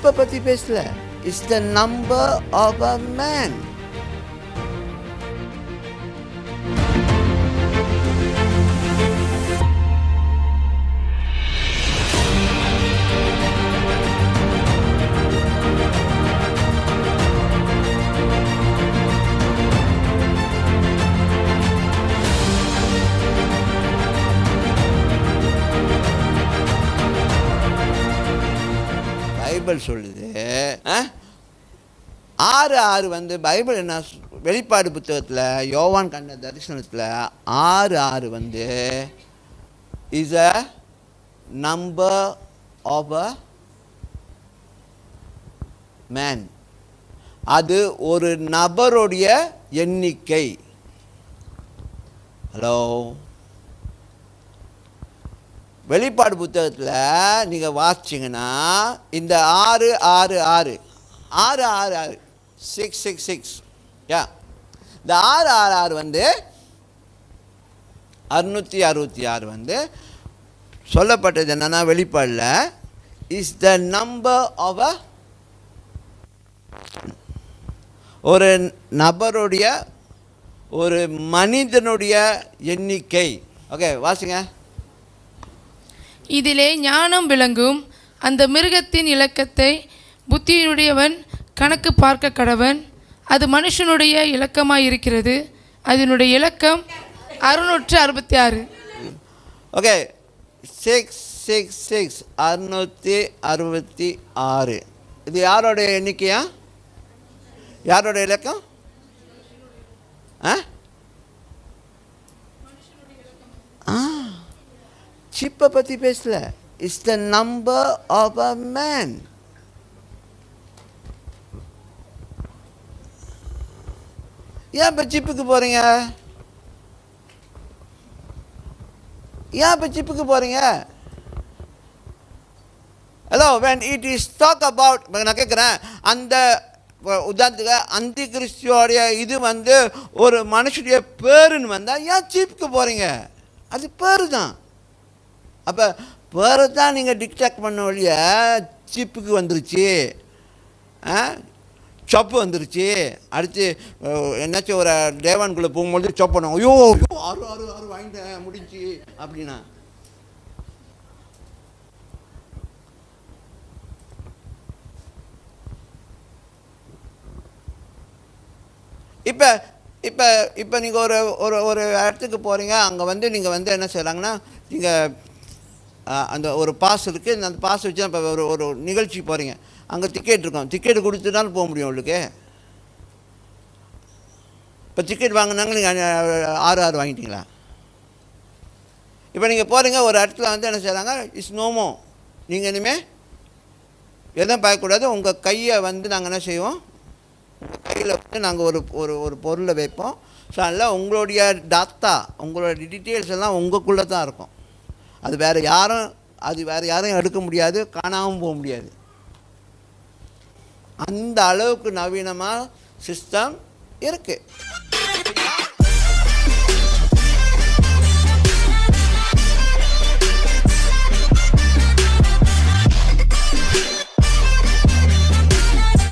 சிப்பை பற்றி பேசல. It's the number of a man. Bible சொல்லுது 6:6 வந்து பைபிள் என்ன, வெளிப்பாடு புத்தகத்தில் யோவான் கண்ட தரிசனத்தில் 6:6 வந்து is a number of a man. அது ஒரு நபருடைய எண்ணிக்கை. ஹலோ, வெளிப்பாடு புத்தகத்தில் நீங்கள் வாசிச்சிங்கன்னா இந்த 6:6 666 இந்த 666 வந்து 666 வந்து சொல்லப்பட்டது என்னன்னா, வெளிப்பாடில் is the number of a, ஒரு நபருடைய, ஒரு மனிதனுடைய எண்ணிக்கை. ஓகே, வாசிங்க. இதிலே ஞானம் விளங்கும். அந்த மிருகத்தின் இலக்கத்தை புத்தியுடையவன் கணக்கு பார்க்க கடவன். அது மனுஷனுடைய இலக்கமாய் இருக்கிறது. அதனுடைய இலக்கம் 666. ஓகே, 666 666. இது யாரோடைய எண்ணிக்கையா? யாரோட இலக்கம்? சிப்பை பற்றி பேசல. It's the number of a man. ஏன் இப்போ சிப்புக்கு போகிறீங்க? ஏன் இப்போ சிப்புக்கு போகிறீங்க? Hello, when it is talk about, நான் கேட்குறேன், அந்த உதாரணத்துக்கு அந்தி கிறிஸ்துவோடைய இது வந்து ஒரு மனுஷனுடைய பேருன்னு வந்தால் ஏன் சீப்புக்கு போகிறீங்க? அது பேரு தான். அப்போ பேரை தான் நீங்கள் டிக்டாக் பண்ண வழிய சீப்புக்கு வந்துருச்சு, சொப்பு வந்துருச்சு. அடுத்து என்னாச்சும் ஒரு தேவான்குள்ளே போகும்போது சொப் பண்ணுவோம், ஐயோ 666 வாங்கிட்டேன் முடிஞ்சு அப்படின்னா. இப்போ இப்போ இப்போ நீங்கள் ஒரு ஒரு ஒரு இடத்துக்கு போகிறீங்க. அங்கே வந்து நீங்கள் வந்து என்ன செய்கிறாங்கன்னா, நீங்கள் அந்த ஒரு பாஸ் இருக்குது. அந்த பாஸ் வச்சு இப்போ ஒரு ஒரு நிகழ்ச்சிக்கு போகிறீங்க. அங்கே டிக்கெட் இருக்கும். டிக்கெட் கொடுத்துட்டாலும் போக முடியும் உங்களுக்கு. இப்போ டிக்கெட் வாங்கினாங்க, நீங்கள் 666 வாங்கிட்டீங்களா? இப்போ நீங்கள் போகிறீங்க ஒரு இடத்துல வந்து என்ன செய்கிறாங்க, இட்ஸ் நோமோ. நீங்கள் இனிமேல் எதுவும் பார்க்கக்கூடாது. உங்கள் கையை வந்து நாங்கள் என்ன செய்வோம், உங்கள் கையில் வந்து நாங்கள் ஒரு ஒரு ஒரு பொருளை வைப்போம். ஸோ அதனால் உங்களுடைய டாட்டா, உங்களோட டீட்டெயில்ஸ் எல்லாம் உங்களுக்குள்ளே தான் இருக்கும். அது வேறு யாரும் எடுக்க முடியாது, காணாமல் போக முடியாது. அந்த அளவுக்கு நவீனமாக சிஸ்டம் இருக்குது.